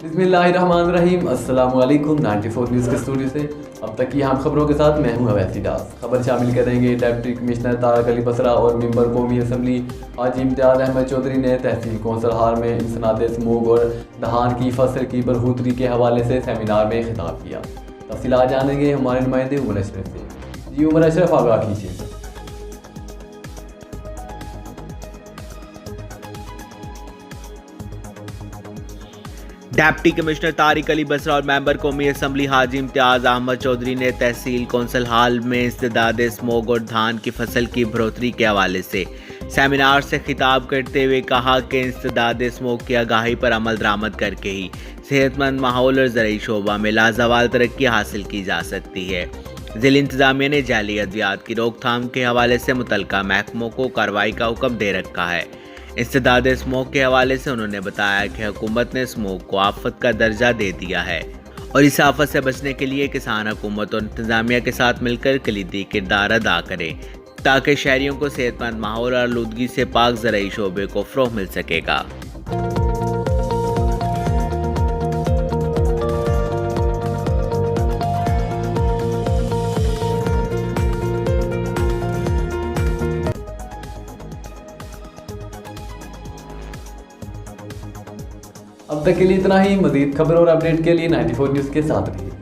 बिस्मिल्लाहिर्रहमानिर्रहीम। अस्सलाम वालेकुम। 94 न्यूज़ के स्टूडियो से अब तक की हम खबरों के साथ मैं हूं अवैसी दास। खबर शामिल करेंगे डिप्टी कमिश्नर तारक अली बसरा और मेंबर कौमी असम्बली हाजी इम्तियाज़ अहमद चौधरी ने तहसील कौंसल हाल में इंसदाद स्मोग और धान की फसल की बरहूतरी के हवाले से सेमिनार में खिताब किया। तफसीलात जानेंगे हमारे नुमाइंदे उमर अशरफ से। जी उमर अशरफ, आगाह कीजिए। डिप्टी कमिश्नर तारिक अली बसरा और मेंबर कौमी असम्बली हाजी इम्तियाज़ अहमद चौधरी ने तहसील कौंसल हाल में इंसदाद स्मोग और धान की फसल की बढ़ोतरी के हवाले से सेमिनार से खिताब करते हुए कहा कि इंसदाद स्मोग की आगाही पर अमल दरामद करके ही सेहतमंद माहौल और ज़रूरी शोबा में लाजवाल तरक्की हासिल की जा सकती है। ज़िला इंतज़ामिया ने जाली अद्वियात की रोकथाम के हवाले से मुतल्लिका महकमों को कार्रवाई का हुक्म दे रखा है। इंसदाद स्मोक के हवाले से उन्होंने बताया कि हुकूमत ने स्मोक को आफत का दर्जा दे दिया है और इस आफत से बचने के लिए किसान हुकूमत और इंतजामिया के साथ मिलकर कलीदी किरदार अदा करें ताकि शहरियों को सेहतमंद माहौल और आलूदगी से पाक ज़रूरी शोबे को फ़रोग़ मिल सकेगा। अब तक के लिए इतना ही। मज़ीद खबर और अपडेट के लिए 94 न्यूज़ के साथ रहिए।